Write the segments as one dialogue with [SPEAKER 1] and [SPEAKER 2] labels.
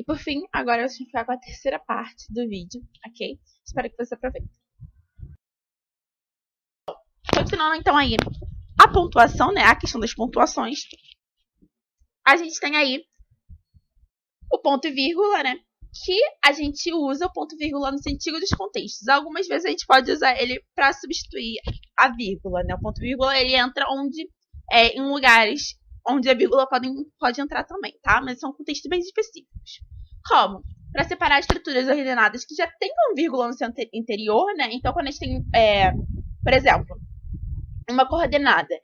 [SPEAKER 1] por fim, agora a gente vai ficar com a terceira parte do vídeo, ok? Espero que você aproveite. Continuando então aí a pontuação, né? A questão das pontuações. A gente tem aí o ponto e vírgula, né? Que a gente usa o ponto e vírgula no sentido dos contextos. Algumas vezes a gente pode usar ele para substituir a vírgula, né? O ponto e vírgula ele entra em lugares onde a vírgula pode entrar também, tá? Mas são contextos bem específicos. Como? Para separar estruturas ordenadas que já tenham vírgula no seu interior, né? Então, quando a gente tem, por exemplo, uma coordenada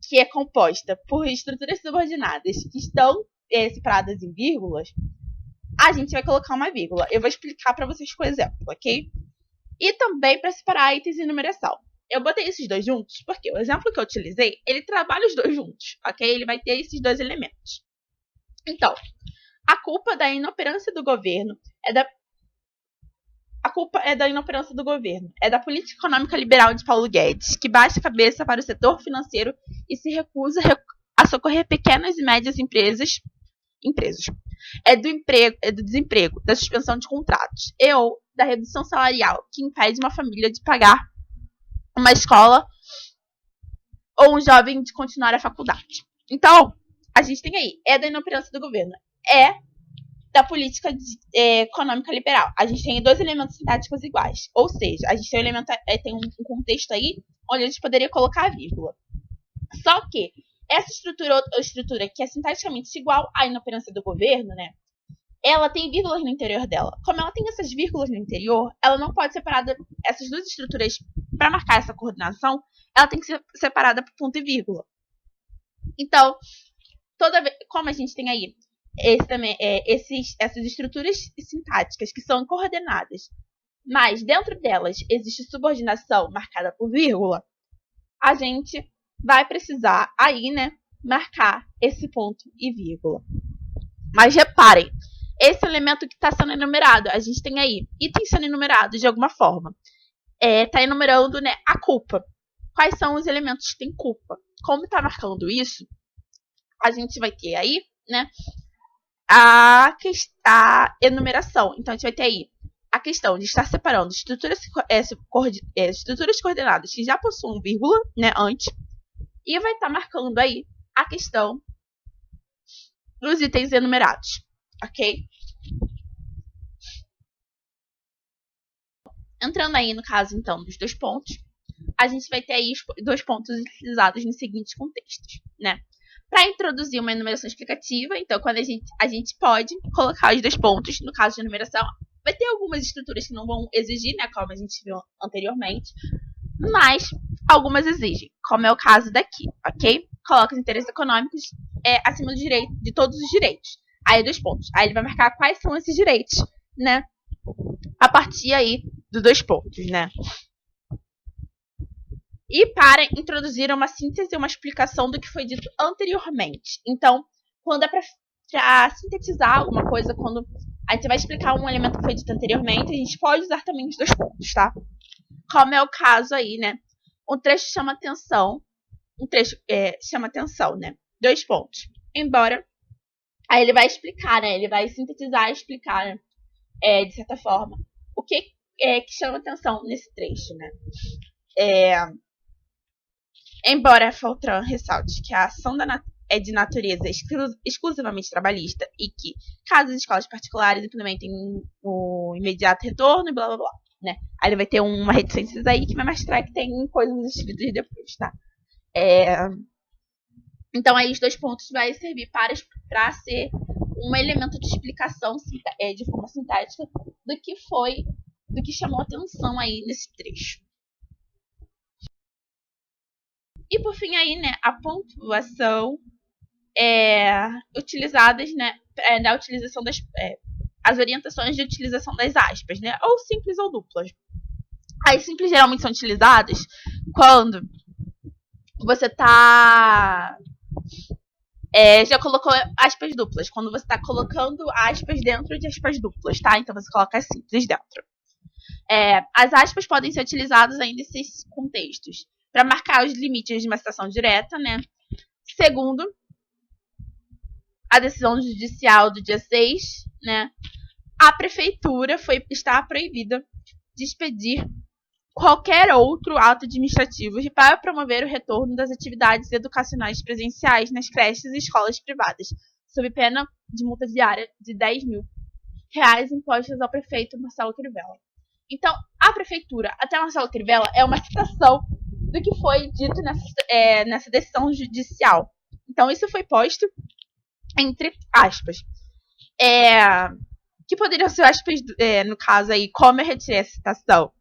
[SPEAKER 1] que é composta por estruturas subordinadas que estão separadas em vírgulas, a gente vai colocar uma vírgula. Eu vou explicar para vocês com exemplo, ok? E também para separar itens e numeração. Eu botei esses dois juntos porque o exemplo que eu utilizei, ele trabalha os dois juntos, ok? Ele vai ter esses dois elementos. Então, a culpa da inoperância do governo é da política econômica liberal de Paulo Guedes, que baixa a cabeça para o setor financeiro e se recusa a socorrer pequenas e médias empresas. É do desemprego, da suspensão de contratos ou da redução salarial que impede uma família de pagar uma escola ou um jovem de continuar a faculdade. Então, a gente tem aí, é da inoperância do governo, é da política econômica liberal. A gente tem dois elementos sintáticos iguais, ou seja, a gente tem tem um contexto aí onde a gente poderia colocar a vírgula. Só que essa estrutura que é sintaticamente igual à inoperância do governo, né? Ela tem vírgulas no interior dela. Como ela tem essas vírgulas no interior, ela não pode ser separada. Essas duas estruturas, para marcar essa coordenação, ela tem que ser separada por ponto e vírgula. Então, como a gente tem aí essas estruturas sintáticas que são coordenadas, mas dentro delas existe subordinação marcada por vírgula, a gente vai precisar aí, né, marcar esse ponto e vírgula. Mas reparem, esse elemento que está sendo enumerado, a gente tem aí itens sendo enumerados de alguma forma. Está enumerando, né, a culpa. Quais são os elementos que têm culpa? Como está marcando isso, a gente vai ter aí, né, a enumeração. Então, a gente vai ter aí a questão de estar separando estruturas coordenadas que já possuem vírgula, né, antes, e vai estar marcando aí a questão dos itens enumerados, ok? Entrando aí no caso, então, dos dois pontos, a gente vai ter aí os dois pontos utilizados nos seguintes contextos, né? Para introduzir uma enumeração explicativa, então, quando a gente pode colocar os dois pontos, no caso de enumeração, vai ter algumas estruturas que não vão exigir, né, como a gente viu anteriormente, mas algumas exigem, como é o caso daqui, ok? Coloca os interesses econômicos acima de todos os direitos. Aí, dois pontos. Aí ele vai marcar quais são esses direitos, né? A partir aí dos dois pontos, né? E para introduzir uma síntese e uma explicação do que foi dito anteriormente. Então, quando é para sintetizar alguma coisa, quando a gente vai explicar um elemento que foi dito anteriormente, a gente pode usar também os dois pontos, tá? Como é o caso aí, né? Um trecho chama atenção. Chama atenção, né? Dois pontos. Embora. Aí ele vai explicar, né? Ele vai sintetizar e explicar, né? De certa forma, o que chama atenção nesse trecho, né? Embora Fortran ressalte que a ação é de natureza exclusivamente trabalhista e que, caso as escolas particulares implementem o imediato retorno e blá blá blá, né? Aí ele vai ter uma reticência aí que vai mostrar que tem coisas escritas depois, tá? Então aí os dois pontos vai servir para ser um elemento de explicação de forma sintética do que chamou atenção aí nesse trecho. E por fim aí, né, a pontuação utilizadas, né, da utilização as orientações de utilização das aspas, né, ou simples ou duplas. As simples geralmente são utilizadas quando você já colocou aspas duplas, quando você está colocando aspas dentro de aspas duplas, tá? Então você coloca as simples dentro. As aspas podem ser utilizadas aí nesses contextos para marcar os limites de uma citação direta, né? Segundo, a decisão judicial do dia 6, né, a prefeitura está proibida de expedir qualquer outro ato administrativo para promover o retorno das atividades educacionais presenciais nas creches e escolas privadas, sob pena de multa diária de R$10.000 impostas ao prefeito Marcelo Crivella. Então, a prefeitura, até Marcelo Crivella, é uma citação do que foi dito nessa decisão judicial. Então, isso foi posto entre aspas. Que poderiam ser aspas, no caso aí, como eu retirei a citação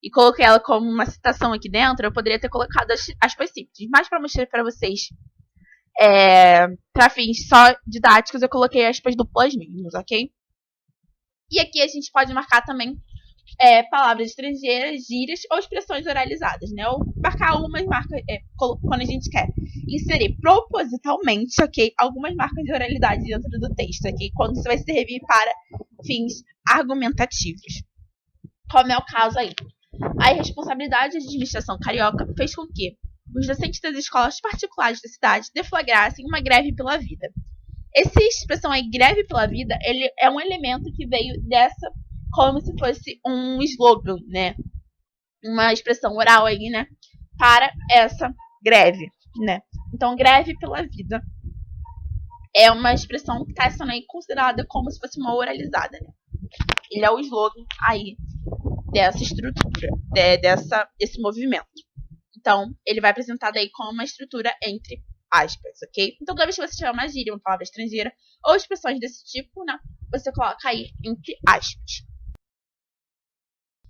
[SPEAKER 1] e coloquei ela como uma citação aqui dentro, eu poderia ter colocado aspas simples. Mas para mostrar para vocês, para fins só didáticos, eu coloquei aspas duplas mínimos, ok? E aqui a gente pode marcar também palavras estrangeiras, gírias ou expressões oralizadas, né? Ou marcar algumas marcas quando a gente quer inserir propositalmente, ok? Algumas marcas de oralidade dentro do texto, ok? Quando isso vai servir para fins argumentativos. Como é o caso aí. A responsabilidade da administração carioca fez com que os docentes das escolas particulares da cidade deflagrassem uma greve pela vida. Essa expressão aí, greve pela vida, ele é um elemento que veio dessa, como se fosse um slogan, né? Uma expressão oral aí, né? Para essa greve, né? Então, greve pela vida é uma expressão que está sendo aí considerada como se fosse uma oralizada, né? Ele é o slogan aí dessa estrutura, desse movimento. Então, ele vai apresentado aí como uma estrutura entre aspas, ok? Então, toda vez que você tiver uma gíria, uma palavra estrangeira ou expressões desse tipo, né? Você coloca aí entre aspas.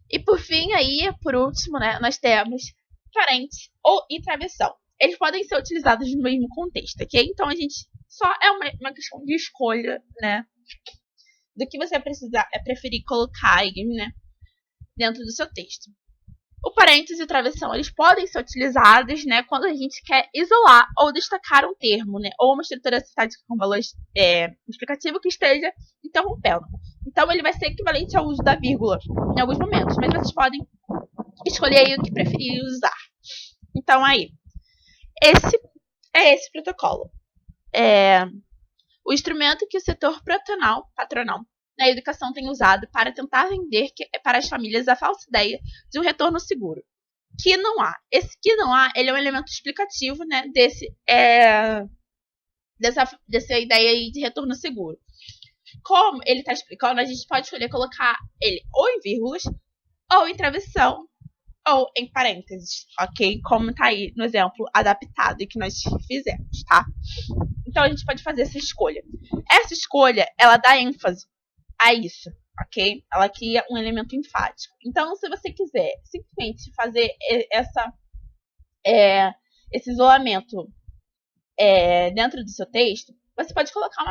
[SPEAKER 1] E por fim, aí, por último, né? Nós temos parentes e travessão. Eles podem ser utilizados no mesmo contexto, ok? Então, a gente só é uma questão de escolha, né? Do que você preferir colocar aí, né? Dentro do seu texto. O parênteses e travessão, eles podem ser utilizados, né, quando a gente quer isolar ou destacar um termo, né, ou uma estrutura sintática com valor explicativo que esteja interrompendo. Então, ele vai ser equivalente ao uso da vírgula em alguns momentos, mas vocês podem escolher aí o que preferir usar. Então, aí, esse protocolo. O instrumento que o setor patronal na educação tem usado para tentar vender para as famílias a falsa ideia de um retorno seguro. Que não há. Esse que não há, ele é um elemento explicativo, né, dessa ideia aí de retorno seguro. Como ele está explicando, a gente pode escolher colocar ele ou em vírgulas, ou em travessão, ou em parênteses, ok? Como está aí no exemplo adaptado que nós fizemos, tá? Então, a gente pode fazer essa escolha. Essa escolha, ela dá ênfase a isso, ok? Ela cria um elemento enfático. Então, se você quiser simplesmente fazer esse isolamento dentro do seu texto, você pode colocar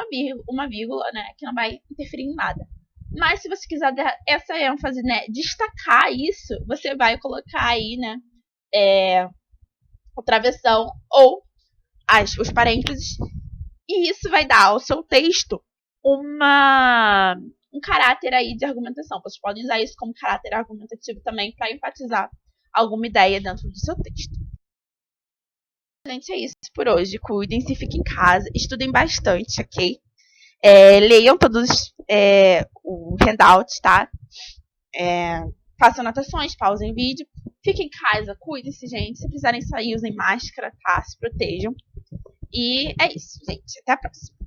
[SPEAKER 1] uma vírgula, né, que não vai interferir em nada. Mas se você quiser dar essa ênfase, né, destacar isso, você vai colocar aí, né, a travessão ou os parênteses, e isso vai dar ao seu texto um caráter aí de argumentação. Vocês podem usar isso como caráter argumentativo também para enfatizar alguma ideia dentro do seu texto. Gente, é isso por hoje. Cuidem-se, fiquem em casa, estudem bastante, ok? Leiam todos o handout, tá? Façam anotações, pausem o vídeo. Fiquem em casa, cuidem-se, gente. Se precisarem sair, usem máscara, tá? Se protejam. E é isso, gente. Até a próxima.